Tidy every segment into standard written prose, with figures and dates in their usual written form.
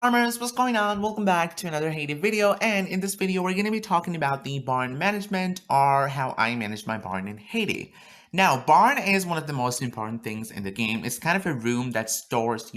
Farmers, what's going on? Welcome back to another Haiti video, and in this video we're going to be talking about the barn management, or how I manage my barn in Haiti. Now, barn is one of the most important things in the game. It's kind of a room that stores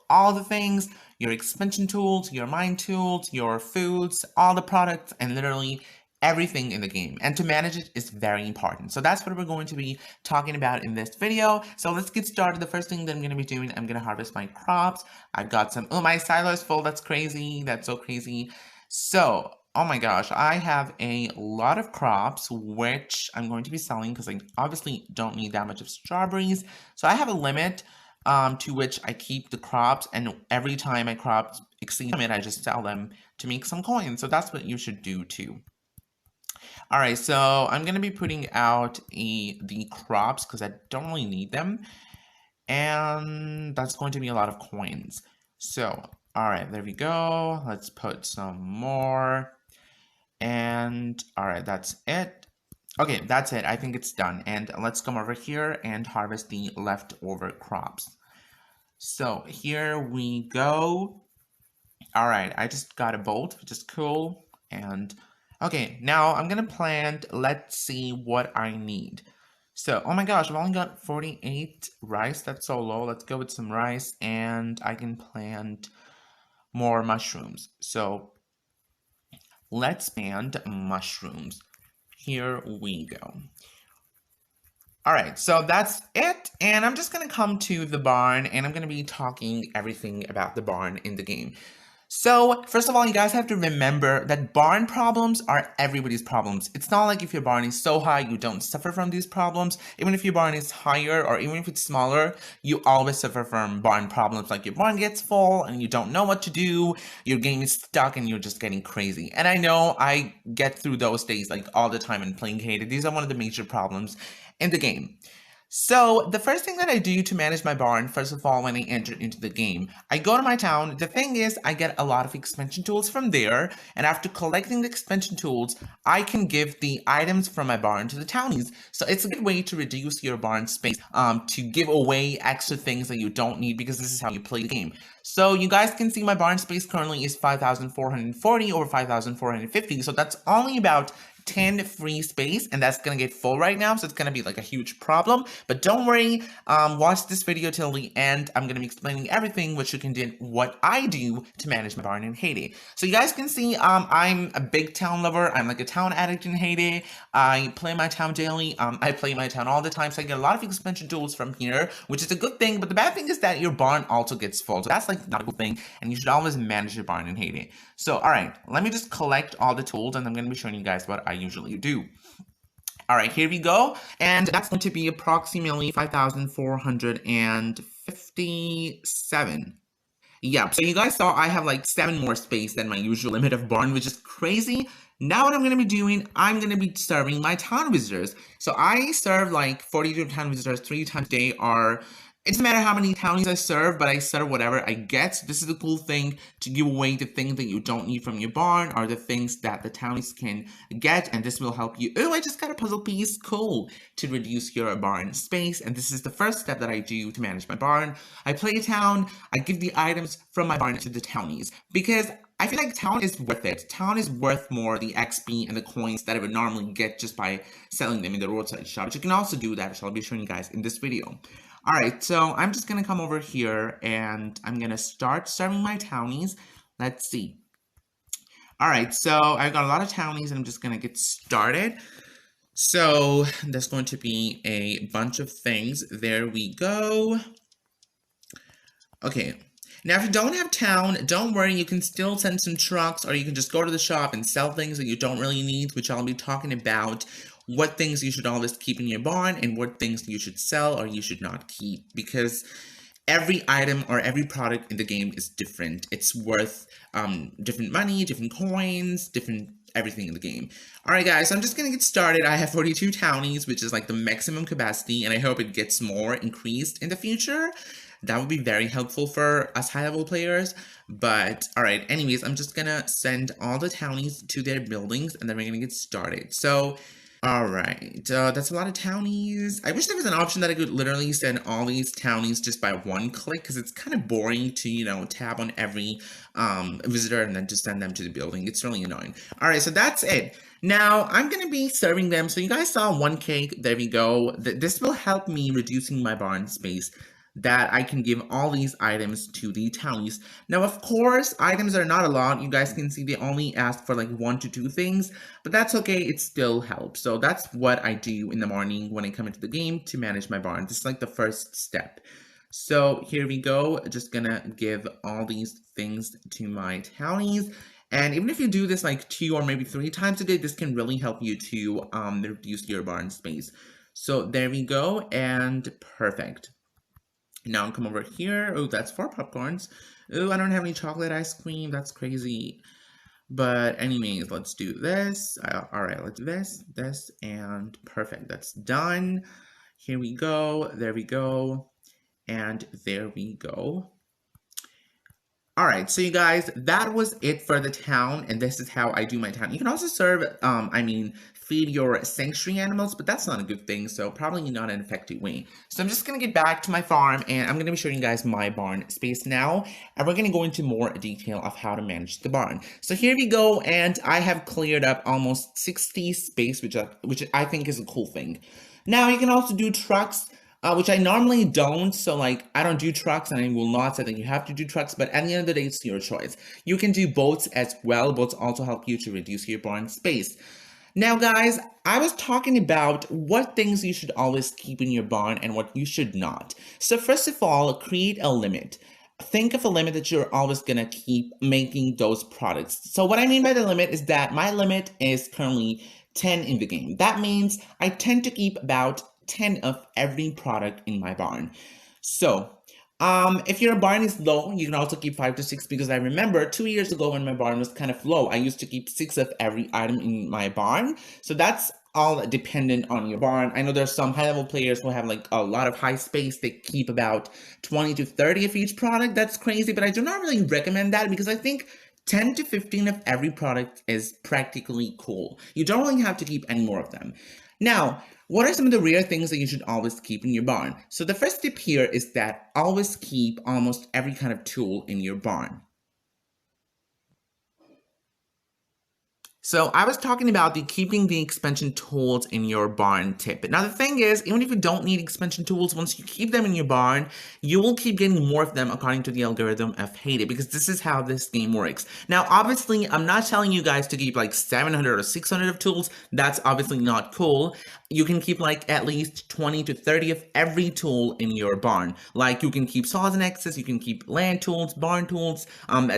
all the things, your expansion tools, your mine tools, your foods, all the products, and literally everything in the game, and to manage it is very important. So that's what we're going to be talking about in this video. So let's get started. The first thing that I'm going to be doing, I'm going to harvest my crops. I've got some, oh, my silo is full. That's crazy. That's so crazy. So, oh my gosh, I have a lot of crops, which I'm going to be selling because I obviously don't need that much of strawberries. So I have a limit to which I keep the crops, and every time my crops exceed the limit, I just sell them to make some coins. So that's what you should do too. All right, so I'm gonna be putting out the crops because I don't really need them, and that's going to be a lot of coins. So, all right, there we go. Let's put some more, and all right, that's it. Okay, that's it. I think it's done, and let's come over here and harvest the leftover crops. So here we go. All right, I just got a bolt, which is cool, and okay, now I'm gonna plant, let's see what I need. So, oh my gosh, I've only got 48 rice, that's so low. Let's go with some rice, and I can plant more mushrooms. So, let's plant mushrooms. Here we go. Alright, so that's it, and I'm just gonna come to the barn, and I'm gonna be talking everything about the barn in the game. So, first of all, you guys have to remember that barn problems are everybody's problems. It's not like if your barn is so high, you don't suffer from these problems. Even if your barn is higher, or even if it's smaller, you always suffer from barn problems. Like your barn gets full, and you don't know what to do, your game is stuck, and you're just getting crazy. And I know I get through those days like all the time in playing Haiti. These are one of the major problems in the game. So, the first thing that I do to manage my barn, first of all, when I enter into the game, I go to my town. The thing is, I get a lot of expansion tools from there, and after collecting the expansion tools, I can give the items from my barn to the townies. So, it's a good way to reduce your barn space, to give away extra things that you don't need, because this is how you play the game. So, you guys can see my barn space currently is 5,440 or 5,450, so that's only about 10 free space, and that's gonna get full right now, so it's gonna be like a huge problem. But don't worry, watch this video till the end. I'm gonna be explaining everything which you can do, what I do to manage my barn in Haiti. So you guys can see, I'm a big town lover. I'm like a town addict in Haiti. I play my town daily. I play my town all the time, so I get a lot of expansion tools from here, which is a good thing. But the bad thing is that your barn also gets full, so that's like not a good thing, and you should always manage your barn in Haiti. So, all right, let me just collect all the tools, and I'm gonna be showing you guys what I usually do. All right, here we go, and that's going to be approximately 5,457. Yep, so you guys saw I have like 7 more space than my usual limit of barn, which is crazy. Now what I'm going to be doing, I'm going to be serving my town visitors. So I serve like 42 town visitors 3 times a day, or it doesn't matter how many townies I serve, but I serve whatever I get. So this is the cool thing, to give away the things that you don't need from your barn, or the things that the townies can get, and this will help you. Oh, I just got a puzzle piece. Cool. To reduce your barn space, and this is the first step that I do to manage my barn. I play a town, I give the items from my barn to the townies, because I feel like town is worth it. Town is worth more the XP and the coins that I would normally get just by selling them in the roadside shop. But you can also do that, which I'll be showing you guys in this video. Alright, so I'm just gonna come over here and I'm gonna start serving my townies. Let's see. Alright, so I've got a lot of townies and I'm just gonna get started. So there's going to be a bunch of things. There we go. Okay. Now, if you don't have town, don't worry, you can still send some trucks, or you can just go to the shop and sell things that you don't really need, which I'll be talking about. What things you should always keep in your barn, and what things you should sell or you should not keep, because every item or every product in the game is different. It's worth different money, different coins, different everything in the game. Alright guys, so I'm just gonna get started. I have 42 townies, which is like the maximum capacity, and I hope it gets more increased in the future. That would be very helpful for us high-level players. But, alright, anyways, I'm just gonna send all the townies to their buildings, and then we're gonna get started. So, Alright, that's a lot of townies. I wish there was an option that I could literally send all these townies just by one click, because it's kind of boring to, tab on every visitor and then just send them to the building. It's really annoying. Alright, so that's it. Now, I'm going to be serving them. So you guys saw one cake. There we go. This will help me reducing my barn space, that I can give all these items to the townies. Now, of course, items are not a lot. You guys can see they only ask for like 1 to 2 things, but that's okay. It still helps. So that's what I do in the morning when I come into the game to manage my barn. This is like the first step. So here we go. Just gonna give all these things to my townies. And even if you do this like 2 or maybe 3 times a day, this can really help you to reduce your barn space. So there we go, and perfect. Now come over here. Oh, that's 4 popcorns. Oh, I don't have any chocolate ice cream. That's crazy. But anyways, let's do this. All right, let's do this, and perfect. That's done. Here we go. There we go. And there we go. All right, so you guys, that was it for the town, and this is how I do my town. You can also serve, feed your sanctuary animals, but that's not a good thing, so probably not an effective way. So I'm just gonna get back to my farm, and I'm gonna be showing you guys my barn space now, and we're gonna go into more detail of how to manage the barn. So here we go, and I have cleared up almost 60 space, which I think is a cool thing. Now you can also do trucks, which I normally don't, so like I don't do trucks, and I will not say that you have to do trucks, but at the end of the day, it's your choice. You can do boats as well. Boats also help you to reduce your barn space. Now guys, I was talking about what things you should always keep in your barn and what you should not. So first of all, create a limit. Think of a limit that you're always gonna keep making those products. So what I mean by the limit is that my limit is currently 10 in the game. That means I tend to keep about 10 of every product in my barn. So, if your barn is low, you can also keep 5 to 6, because I remember 2 years ago when my barn was kind of low, I used to keep 6 of every item in my barn. So that's all dependent on your barn. I know there's some high-level players who have like a lot of high space. They keep about 20 to 30 of each product. That's crazy, but I do not really recommend that, because I think 10 to 15 of every product is practically cool. You don't really have to keep any more of them. Now, what are some of the rare things that you should always keep in your barn? So the first tip here is that always keep almost every kind of tool in your barn. So I was talking about keeping the expansion tools in your barn tip. Now the thing is, even if you don't need expansion tools, once you keep them in your barn, you will keep getting more of them according to the algorithm of Hay Day, because this is how this game works. Now obviously, I'm not telling you guys to keep like 700 or 600 of tools. That's obviously not cool. You can keep like at least 20 to 30 of every tool in your barn. Like you can keep saws and axes, you can keep land tools, barn tools,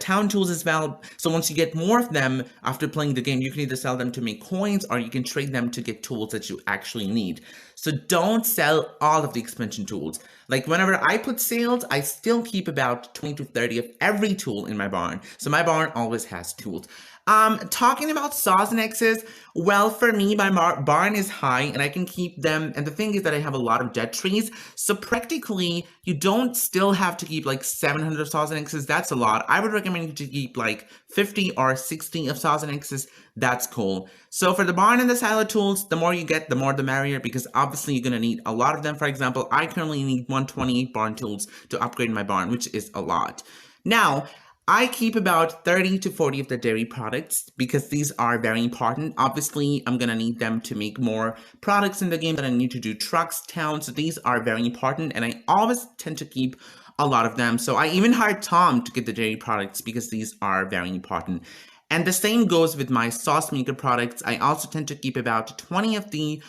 town tools as well. So once you get more of them after playing the game, you can either sell them to make coins, or you can trade them to get tools that you actually need. So don't sell all of the expansion tools. Like whenever I put sales, I still keep about 20 to 30 of every tool in my barn. So my barn always has tools. Talking about saws and axes, well, for me, my barn is high and I can keep them. And the thing is that I have a lot of dead trees. So practically, you don't still have to keep like 700 saws and axes. That's a lot. I would recommend you to keep like 50 or 60 of saws and axes. That's cool. So for the barn and the silo tools, the more you get, the more the merrier, because obviously you're going to need a lot of them. For example, I currently need 128 barn tools to upgrade my barn, which is a lot. Now, I keep about 30 to 40 of the dairy products because these are very important. Obviously, I'm going to need them to make more products in the game that I need to do trucks, towns. So these are very important, and I always tend to keep a lot of them. So I even hired Tom to get the dairy products because these are very important. And the same goes with my sauce maker products. I also tend to keep about 20 of the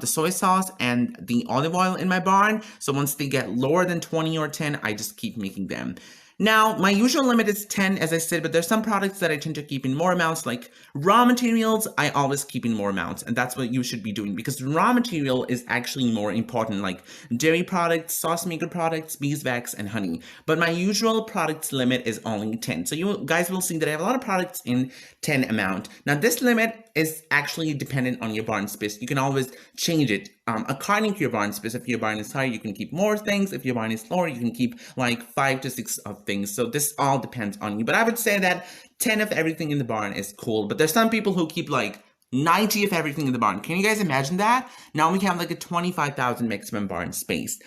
soy sauce and the olive oil in my barn. So once they get lower than 20 or 10, I just keep making them. Now, my usual limit is 10, as I said, but there's some products that I tend to keep in more amounts, like raw materials, I always keep in more amounts, and that's what you should be doing, because raw material is actually more important, like dairy products, sauce maker products, beeswax, and honey. But my usual products limit is only 10, so you guys will see that I have a lot of products in 10 amount. Now, this limit is actually dependent on your barn space. You can always change it according to your barn space. If your barn is higher, you can keep more things. If your barn is lower, you can keep like 5 to 6 of things. So this all depends on you. But I would say that 10 of everything in the barn is cool. But there's some people who keep like 90 of everything in the barn. Can you guys imagine that? Now we have like a 25,000 maximum barn space.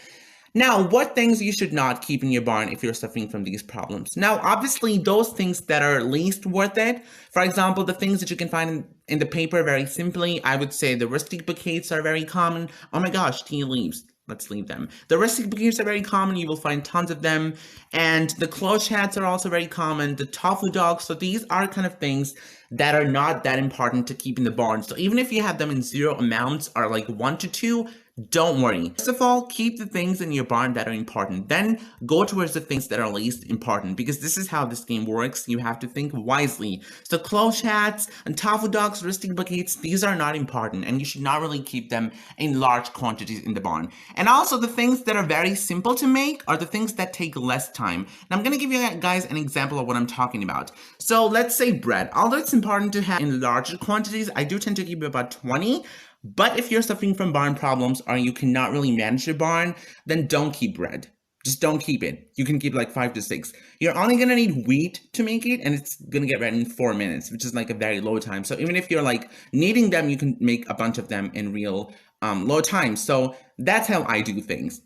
Now, what things you should not keep in your barn if you're suffering from these problems? Now, obviously, those things that are least worth it, for example, the things that you can find in the paper very simply, I would say the rustic bouquets are very common. Oh my gosh, tea leaves. Let's leave them. The rustic bouquets are very common. You will find tons of them. And the cloche hats are also very common. The tofu dogs. So these are kind of things that are not that important to keep in the barn. So even if you have them in zero amounts or like 1 to 2, don't worry. First of all, keep the things in your barn that are important. Then go towards the things that are least important, because this is how this game works. You have to think wisely. So cloche hats and tofu dogs, rustic buckets, these are not important, and you should not really keep them in large quantities in the barn. And also the things that are very simple to make are the things that take less time. And I'm going to give you guys an example of what I'm talking about. So let's say bread. Although it's important to have in larger quantities, I do tend to keep about 20. But if you're suffering from barn problems or you cannot really manage your barn, then don't keep bread. Just don't keep it. You can keep like 5 to 6. You're only gonna need wheat to make it, and it's gonna get ready in 4 minutes, which is like a very low time. So even if you're like needing them, you can make a bunch of them in real low time. So that's how I do things.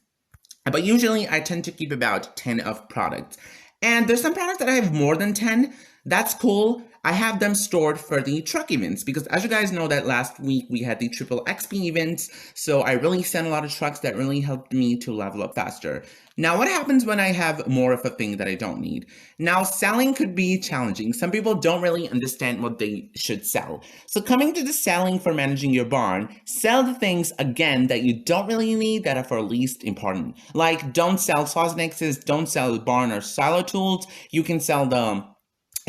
But usually I tend to keep about 10 of products. And there's some products that I have more than 10. That's cool. I have them stored for the truck events, because as you guys know that last week we had the triple XP events, so I really sent a lot of trucks that really helped me to level up faster. Now, what happens when I have more of a thing that I don't need? Now, selling could be challenging. Some people don't really understand what they should sell. So coming to the selling for managing your barn, sell the things, again, that you don't really need that are for least important. Like, don't sell Sosnexes, don't sell barn or silo tools. You can sell the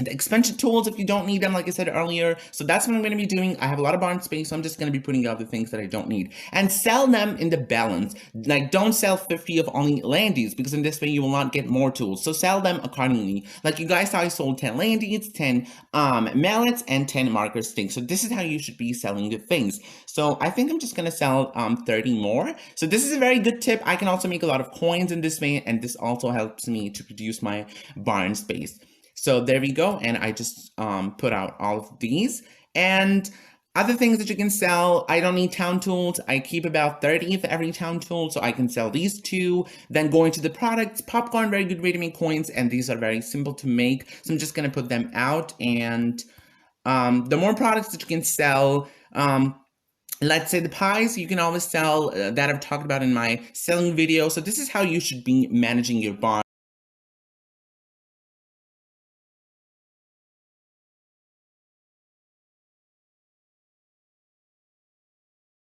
expansion tools if you don't need them, like I said earlier. So that's what I'm going to be doing. I have a lot of barn space, so I'm just going to be putting out the things that I don't need. And sell them in the balance. Like, don't sell 50 of only landies, because in this way you will not get more tools. So sell them accordingly. Like you guys saw, I sold 10 landies, 10 mallets, and 10 marker sticks. So this is how you should be selling the things. So I think I'm just going to sell 30 more. So this is a very good tip. I can also make a lot of coins in this way, and this also helps me to produce my barn space. So there we go, and I just put out all of these. And other things that you can sell, I don't need town tools. I keep about 30 of every town tool, so I can sell these 2. Then going to the products, popcorn, very good way to make coins, and these are very simple to make. So I'm just gonna put them out, and the more products that you can sell, let's say the pies, you can always sell that I've talked about in my selling video. So this is how you should be managing your barn.